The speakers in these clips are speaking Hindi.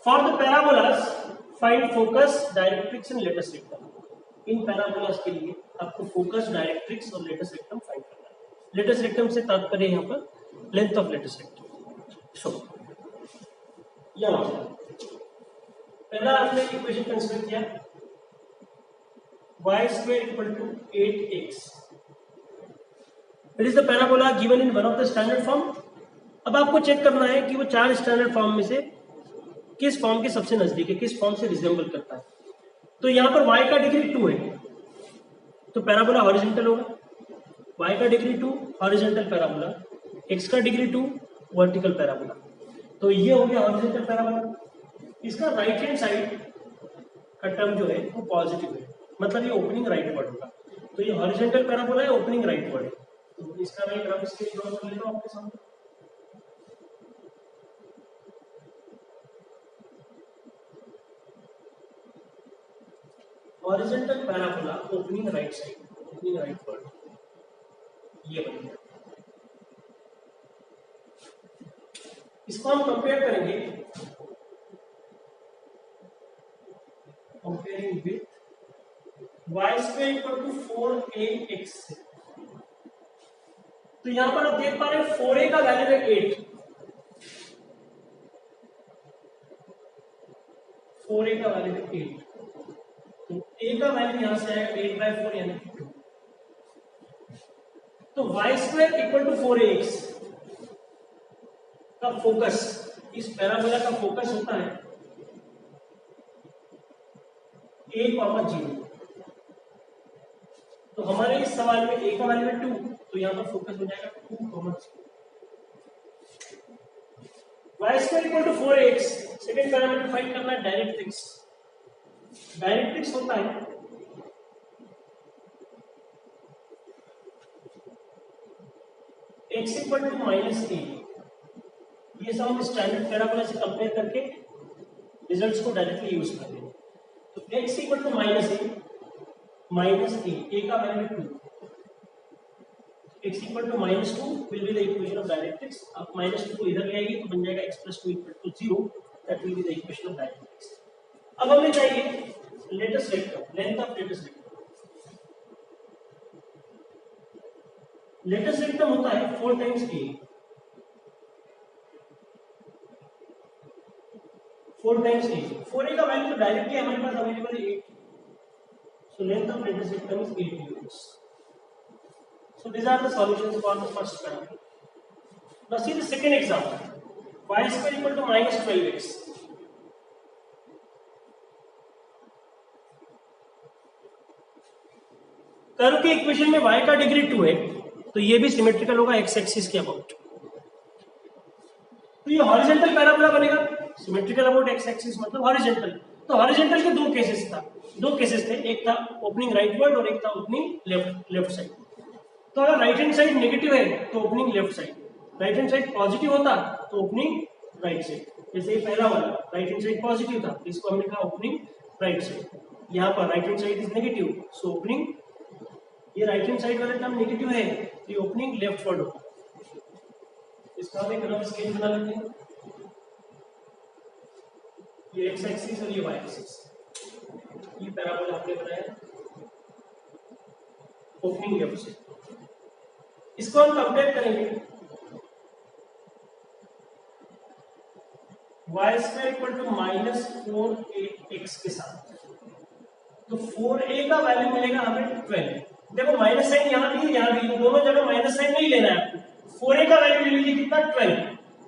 For the parabolas find focus, directrix and latus rectum. In parabolas के लिए आपको फोकस, डायरेक्ट्रिक्स और लेटेस्ट रेक्टम फाइंड करना है। लेटेस्ट रेक्टम से तात्पर्य यहाँ पर लेंथ ऑफ लेटेस्ट रेक्टम। सो यहाँ पहला आपने इक्वेशन कंसीडर किया y square equal to 8x. It is the parabola given in one of the standard form. अब आपको चेक करना है कि वो चार स्टैंडर्ड फॉर्म में से किस फॉर्म के सबसे नजदीक है, किस फॉर्म से रिजेंबल करता है। तो यहाँ पर y का डिग्री 2 है तो पैराबोला हॉरिजॉन्टल होगा। y का डिग्री 2 हॉरिजॉन्टल पैराबोला, x का डिग्री 2 वर्टिकल पैराबोला। तो ये हो गया हॉरिजॉन्टल पैराबोला। इसका राइट हैंड साइड का टर्म जो है वो पॉजिटिव है, मतलब ये ओपनिंग राइट वर्ड होगा। तो ये हॉरिजॉन्टल पैराबोला है, ओपनिंग राइट वर्ड है। तो इसका मैं ग्राफ स्केच ड्रॉ कर लेता हूं आपके सामने। Horizontal parabola, opening right side, opening right word, ये बन गया। इसको हम कंपेयर करेंगे, comparing with y square equal to 4ax। तो यहां पर आप देख पा रहे हैं 4a का वैल्यू है 8, 4a का वैल्यू है 8, तो a का वैल्यू यहां से आएगा 8/4 यानी 2। तो y square equal to 4ax का फोकस, इस पैराबोला का फोकस होता है a,0। तो हमारे इस सवाल में a का वैल्यू है 2, तो यहाँ पर फोकस हो जाएगा 2,0। y square equal to 4ax। Second parameter find करना है डायरेक्ट्रिक्स। डायरेक्ट्रिक्स होता है x इक्वल टू -a। ये सब हम स्टैंडर्ड पैराबोला से कंपेयर करके रिजल्ट्स को डायरेक्टली यूज कर रहे हैं। तो x इक्वल टू -a का value 2, x equal to -2 will be the equation of directrix. आप -2 को इधर ले आएंगे तो बन जाएगा x + 2 equal to 0। That will be the equation of directrix. अब हमें चाहिए latus rectum, length of latus rectum. Latus rectum होता है 4 times a, 4 times a। 4a का वैल्यू तो डायरेक्टली हमारे पास अवेलेबल है 8, so length of latest rectum is 8 units. So these are the solutions for the first parameter. Now see the second example, y square equal to -12x। Curve के इक्वेशन में y का डिग्री 2 है तो ये भी सिमेट्रिकल होगा x एक्सिस के अबाउट। तो ये हॉरिजॉन्टल पैराबोला बनेगा, सिमेट्रिकल अबाउट x एक्सिस मतलब हॉरिजॉन्टल। तो हॉरिजॉन्टल के दो केसेस थे, एक था ओपनिंग राइट वर्ड और एक था ओपनिंग लेफ्ट साइड। तो अगर राइट हैंड साइड नेगेटिव है तो opening left side, right hand side positive होता तो ओपनिंग राइट साइड। जैसे ये पहला वाला राइट हैंड साइड पॉजिटिव था, इसको हमने कहा ओपनिंग राइट साइड। यहाँ पर right hand side is negative, so opening, ये राइट हैंड साइड वाला टर्म नेगेटिव है तो ये ओपनिंग लेफ्ट वर्ड होगा। इसका हम एक रफ स्केच बना लेते हैं। ये x एक्सिस और ये y एक्सिस, ये पैराबोला हमने बनाया ओपनिंग लेफ्ट से। इसको हम कंपेयर करेंगे y square equal to -4ax के साथ। तो 4a का वैल्यू मिलेगा हमें 12। देखो माइनस साइन यहाँ भी यहाँ भी, दोनों जगह माइनस साइन नहीं लेना है आपको। 4a का वैल्यू ले लीजिए कितना 12,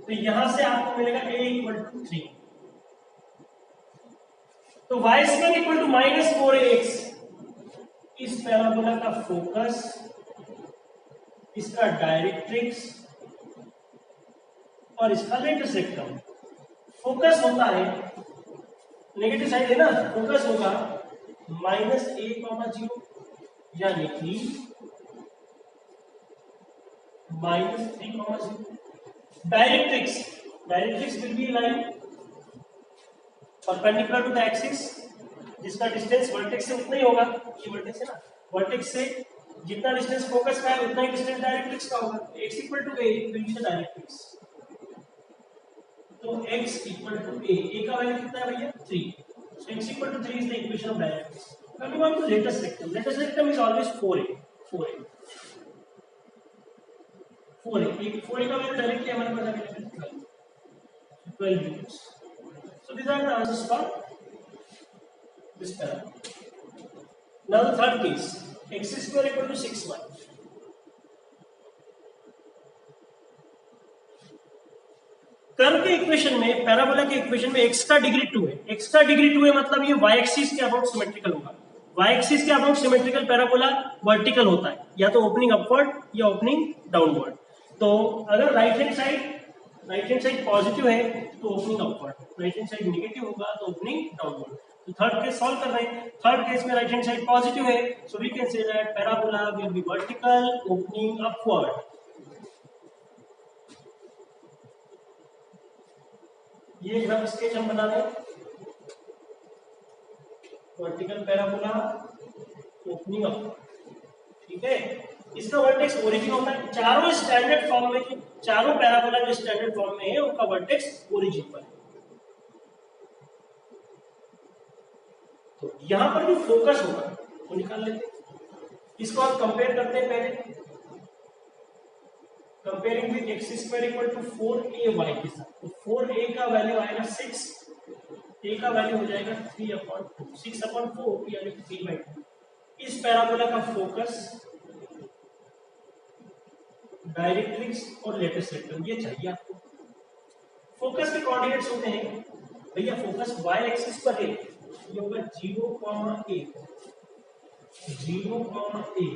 तो यहां से आपको मिलेगा a इक्वल टू 3। तो y square equal to -4ax इस पैराबोला का फोकस, इसका डायरेक्ट्रिक्स और इसका लेटेस्ट रेक्टम। फोकस होता है नेगेटिव साइड है ना, फोकस होगा -a,0 यानी कि -3,0। Directrix will be line perpendicular to the axis, जिसका डिस्टेंस वर्टेक्स से उतना ही होगा, ये वर्टेक्स है ना, वर्टेक्स से जितना डिस्टेंस फोकस का है उतना ही डिस्टेंस डायरेक्ट्रिक्स का होगा। x equal to a will be the directrix. तो x इक्वल टू a का वैल्यू कितना है भैया 3, so x equal to 3 is the equation of directrix. Coming on to latest rectum is always 4a. 4a का वैल्यू डायरेक्टली हमारे पास अवेलेबल है 12 units. So these are the answers for this parabola. Now the third case, x square equal to 6y. Curve के इक्वेशन में, पैराबोला के इक्वेशन में x का डिग्री 2 है. x का डिग्री 2 है मतलब ये y एक्सिस के अबाउट सिमेट्रिकल होगा. y एक्सिस के अबाउट सिमेट्रिकल पैराबोला वर्टिकल होता है, या तो ओपनिंग अपवर्ड या ओपनिंग डाउनवर्ड. तो अगर राइट हैंड साइड पॉजिटिव है तो opening upward, right hand side negative होगा तो ओपनिंग डाउनवर्ड. तो थर्ड केस सॉल्व कर रहे हैं. थर्ड केस में राइट हैंड साइड पॉजिटिव है, so we can say that parabola will be vertical opening upward. ये ग्राफ स्केच हम बना रहे हैं. वर्टिकल पैराबोला ओपनिंग अप, ठीक है. इसका वर्टेक्स ओरिजिन होता है. चारों स्टैंडर्ड फॉर्म में, चारों पैराबोला जो स्टैंडर्ड फॉर्म में है उनका वर्टेक्स ओरिजिन पर है. तो यहां पर जो फोकस होगा वो निकाल लेते हैं. इसको हम कंपेयर करते हैं. पहले comparing with x square equal to 4ay के साथ. तो 4a का वैल्यू आएगा 6, a का वैल्यू हो जाएगा 3/2, 6/4 यानी 3/2. इस पैराबोला का फोकस, डायरेक्ट्रिक्स और लेटेस्ट रेक्टम ये चाहिए आपको. फोकस के कोऑर्डिनेट्स होते हैं भैया, फोकस y एक्सिस पर है, ये होगा 0,a, 0,a,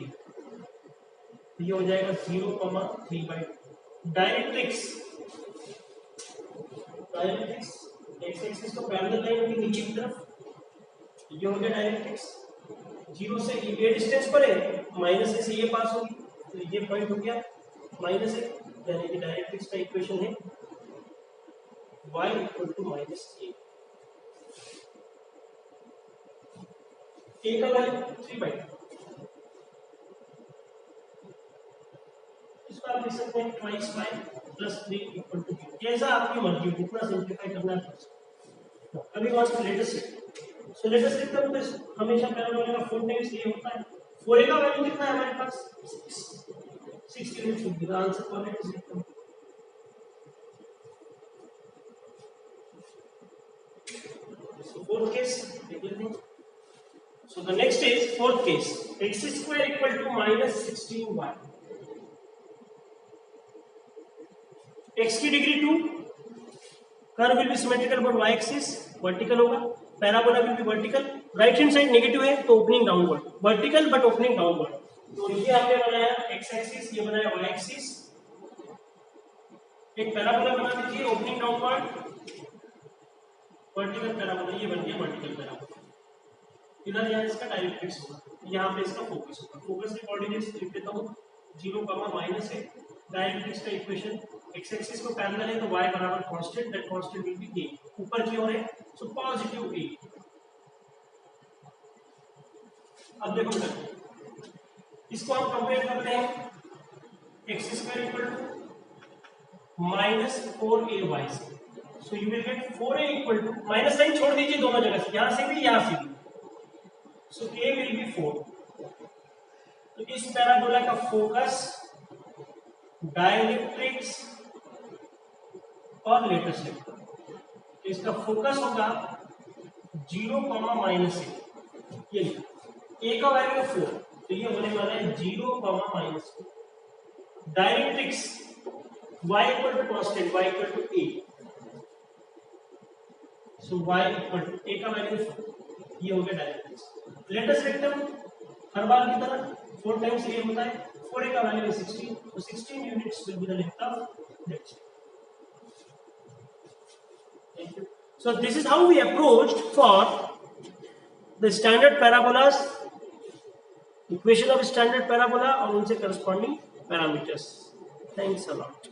ये हो जाएगा 0,3/2. डायरेक्ट्रिक्स एक्स एक्सिस को पैरेलल लाइन होगी नीचे की तरफ, ये हो गया डायरेक्ट्रिक्स. 0 से a डिस्टेंस पर है, माइनस से ये पास होगी तो ये पॉइंट हो गया माइनस है, यानी कि डायरेक्ट्रिक्स का इक्वेशन है y equal to -a. a का वैल्यू 3/2. इसको आप लिख सकते हैं twice y plus 3 equal to 0. जैसा आपकी मर्जी हो, जितना सिंप्लीफाई करना है. अभी बात कर लेटेस्ट रेक्टम. सो लेटेस्ट रेक्टम में हमेशा पैराबोला का 4 टाइम्स ये होता है. 4a का वैल्यू कितना है हमारे पास 6 यूनिट्स होगी. The answer for latus rectum. So fourth case देख लेते हैं. So the next is fourth case, x square equal to -16y. x की degree 2, curve will be symmetrical for y axis, vertical होगा. Parabola will be vertical, right hand side negative है तो opening downward, vertical but opening downward. तो ये हमने बनाया x एक्सिस, ये बनाया y एक्सिस. एक पैराबोला बना दीजिए ओपनिंग डाउनवर्ड, वर्टिकल पैराबोला, ये बन गया वर्टिकल पैराबोला. इधर यहाँ इसका डायरेक्ट्रिक्स होगा, यहाँ पे इसका फोकस होगा. फोकस के कोऑर्डिनेट्स लिख देता हूँ 0, माइनस है. डायरेक्ट्रिक्स का इक्वेशन, एक्स एक्सिस को पैरेलल है तो y बराबर constant, that constant will be a. ऊपर की ओर है सो पॉजिटिव a. अब देखो बेटा, इसको हम कंपेयर करते हैं x square equal to -4ay से. So you will get 4a equal to, minus sign छोड़ दीजिए दोनों जगह से, यहां से भी यहां से भी. सो a विल बी 4. तो इस पैराबोला का फोकस, डायरेक्ट्रिक्स और लेटेस्ट रेक्टम, तो इसका फोकस होगा 0, -a. ये a का वैल्यू 4 तो ये होने वाला है 0, -4. Directrix y equal to constant, y equal to a. So y equal to a का वैल्यू 4, ये हो गया डायरेक्ट्रिक्स. लेटेस्ट रेक्टम हर बार की तरह 4 टाइम्स a होता है. 4a का value is 16, so 16 units will be the length of next. Thank you. So this is how we approached for the standard parabolas, equation of standard parabola और उनसे corresponding parameters. Thanks a lot.